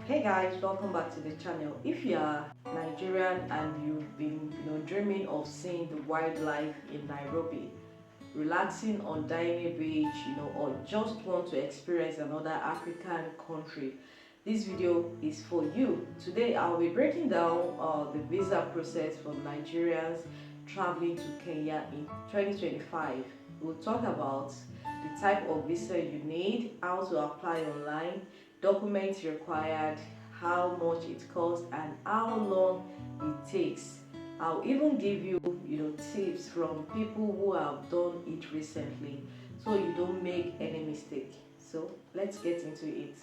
Hey guys, welcome back to the channel. If you are Nigerian and you've been dreaming of seeing the wildlife in Nairobi, relaxing on Diani Beach, or just want to experience another African country, this video is for you. Today I'll be breaking down the visa process for Nigerians traveling to Kenya in 2025. We'll talk about the type of visa you need, how to apply online, documents required, how much it costs, and how long it takes. I'll even give you, tips from people who have done it recently, so you don't make any mistake. So let's get into it.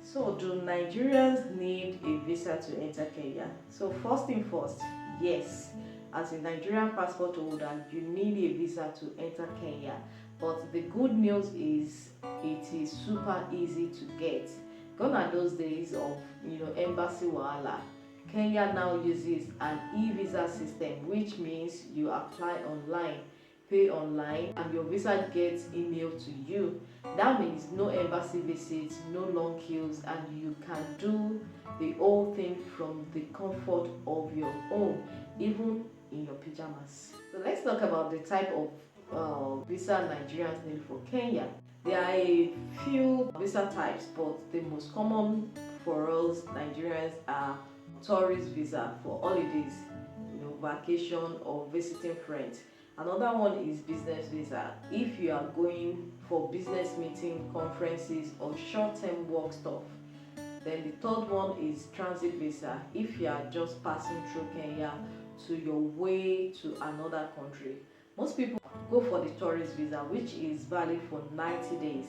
So, do Nigerians need a visa to enter Kenya? So, first thing first, yes. As a Nigerian passport holder, you need a visa to enter Kenya. But the good news is it is super easy to get. Gone are those days of embassy wahala. Kenya now uses an eVisa system, which means you apply online, pay online, and your visa gets emailed to you. That means no embassy visits, no long queues, and you can do the whole thing from the comfort of your home, even in your pajamas. So let's talk about the type of visa Nigerians need for Kenya. There are a few visa types, but the most common for us Nigerians are tourist visa for holidays, vacation or visiting friends. Another one is business visa if you are going for business meeting, conferences, or short-term work stuff. Then the third one is transit visa if you are just passing through Kenya to your way to another country. Most people go for the tourist visa, which is valid for 90 days.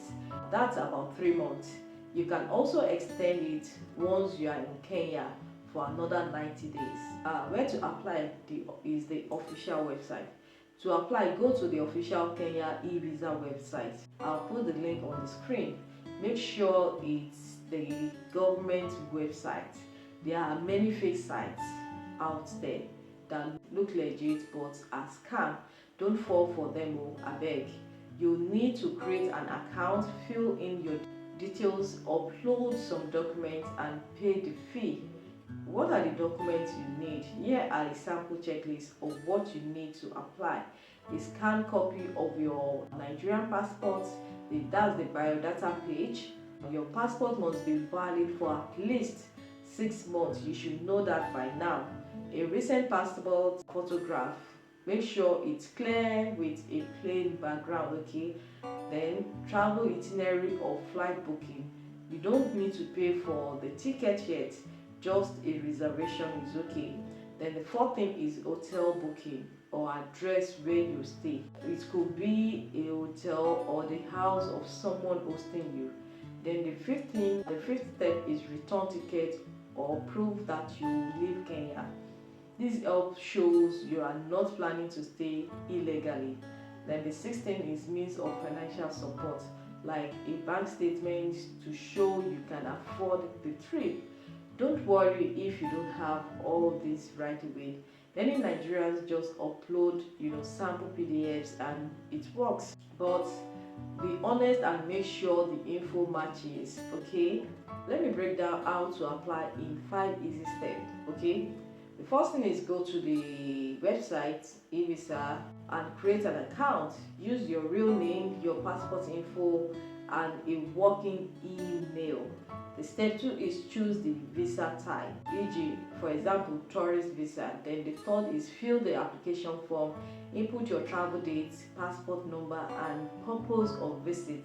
That's about 3 months. You can also extend it once you are in Kenya for another 90 days. Where to apply is the official website. To apply, go to the official Kenya eVisa website. I'll put the link on the screen. Make sure it's the government website. There are many fake sites out there that look legit but are scam. Don't fall for them, I beg. You need to create an account, fill in your details, upload some documents, and pay the fee. What are the documents you need? Here are the sample checklists of what you need to apply. A scanned copy of your Nigerian passport, that's the biodata page. Your passport must be valid for at least 6 months. You should know that by now. A recent passport photograph. Make sure it's clear with a plain background, okay? Then travel itinerary or flight booking. You don't need to pay for the ticket yet. Just a reservation is okay. Then the fourth thing is hotel booking or address where you stay. It could be a hotel or the house of someone hosting you. Then the fifth step is return ticket or proof that you leave Kenya. This help shows you are not planning to stay illegally. Then the sixth thing is means of financial support, like a bank statement to show you can afford the trip. Don't worry if you don't have all this right away. Many Nigerians just upload, sample PDFs and it works. But be honest and make sure the info matches, okay? Let me break down how to apply in 5 easy steps, okay? The first thing is go to the website eVisa and create an account. Use your real name, your passport info, and a working email. The step 2 is choose the visa type, e.g. for example tourist visa. Then the third is fill the application form, input your travel dates, passport number, and purpose of visit.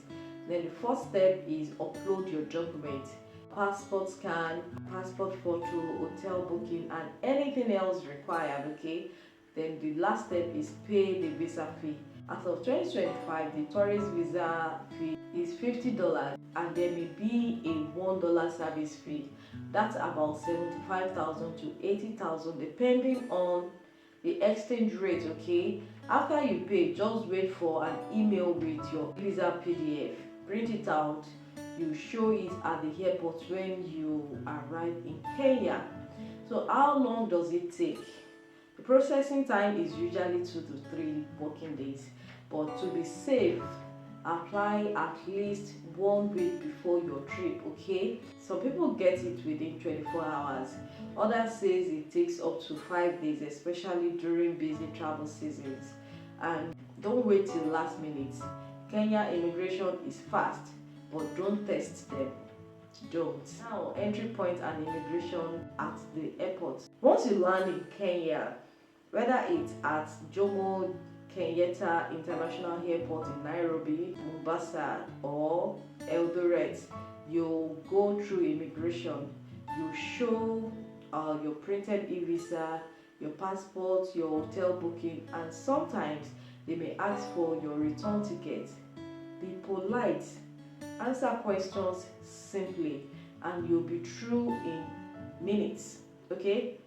Then the fourth step is upload your documents, passport scan, passport photo, hotel booking, and anything else required, okay? Then the last step is pay the visa fee. As of 2025, the tourist visa fee is $50 and there may be a $1 service fee. That's about 75,000 to 80,000 depending on the exchange rate, okay? After you pay, just wait for an email with your visa PDF. Print it out. You show it at the airport when you arrive in Kenya. So how long does it take? The processing time is usually 2 to 3 working days. but to be safe, apply at least 1 week before your trip. Okay, some people get it within 24 hours, others says it takes up to 5 days, especially during busy travel seasons. And don't wait till last minute. Kenya immigration is fast, but don't test them. Don't. Now, entry point and immigration at the airport. Once you land in Kenya, whether it's at Jomo Kenyatta International Airport in Nairobi, Mombasa, or Eldoret, you'll go through immigration. You show your printed eVisa, your passport, your hotel booking, and sometimes they may ask for your return ticket. Be polite, answer questions simply, and you'll be through in minutes. Okay,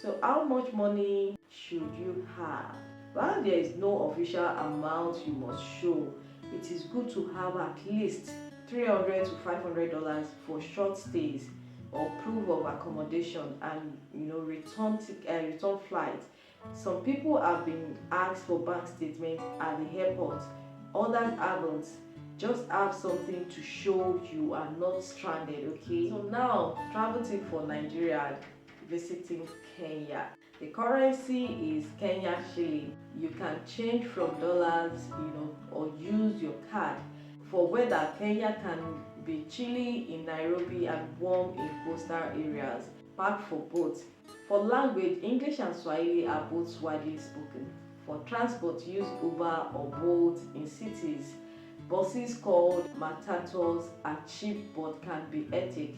so how much money should you have? While there is no official amount you must show, it is good to have at least $300 to $500 for short stays or proof of accommodation, and return flight. Some people have been asked for bank statements at the airport, others haven't. Just have something to show you are not stranded. Okay, so now travel tip for Nigeria visiting Kenya. The currency is Kenyan shilling. You can change from dollars, or use your card. For weather, Kenya can be chilly in Nairobi and warm in coastal areas. Pack for both. For language, English and Swahili are both widely spoken. For transport, use Uber or Bolt in cities. Buses called matatus are cheap but can be hectic.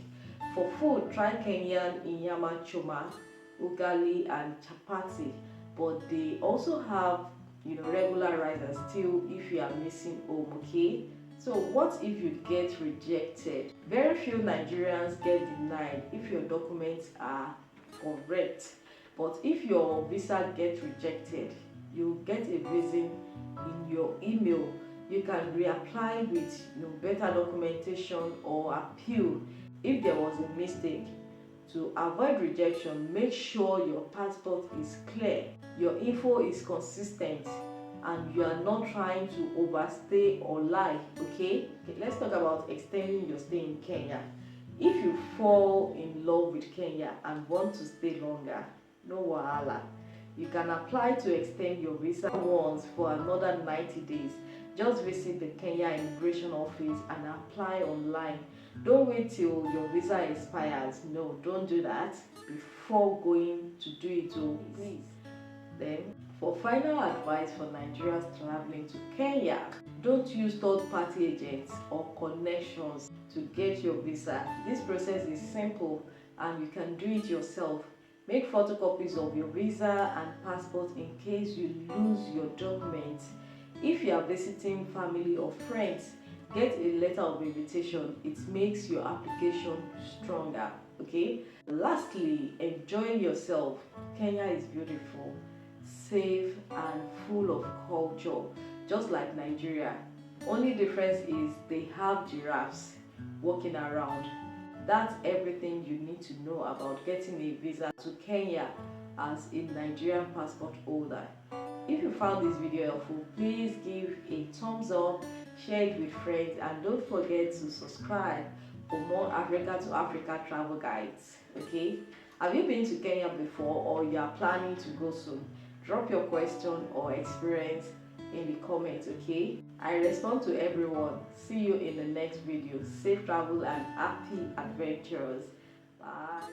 For food, try Kenyan inyama choma, ugali and chapati, but they also have regular rice and stew if you are missing home. Okay, so what if you get rejected? Very few Nigerians get denied if your documents are correct, but if your visa gets rejected, you get a reason in your email. You can reapply with better documentation or appeal if there was a mistake. To avoid rejection, make sure your passport is clear, your info is consistent, and you are not trying to overstay or lie. Okay, let's talk about extending your stay in Kenya. If you fall in love with Kenya and want to stay longer, no wahala. You can apply to extend your visa once for another 90 days. Just visit the Kenya Immigration Office and apply online. Don't wait till your visa expires. No, don't do that before going to do it. Please. Then, for final advice for Nigerians traveling to Kenya, don't use third-party agents or connections to get your visa. This process is simple and you can do it yourself. Make photocopies of your visa and passport in case you lose your documents. If you are visiting family or friends, get a letter of invitation. It makes your application stronger. Okay, lastly, enjoy yourself. Kenya is beautiful, safe and full of culture, just like Nigeria. Only difference is they have giraffes walking around. That's everything you need to know about getting a visa to Kenya as a Nigerian passport holder. If you found this video helpful, please give a thumbs up, share it with friends, and don't forget to subscribe for more Africa to Africa travel guides. Okay, have you been to Kenya before, or you are planning to go soon? Drop your question or experience in the comments. Okay, I respond to everyone. See you in the next video. Safe travel and happy adventures. Bye.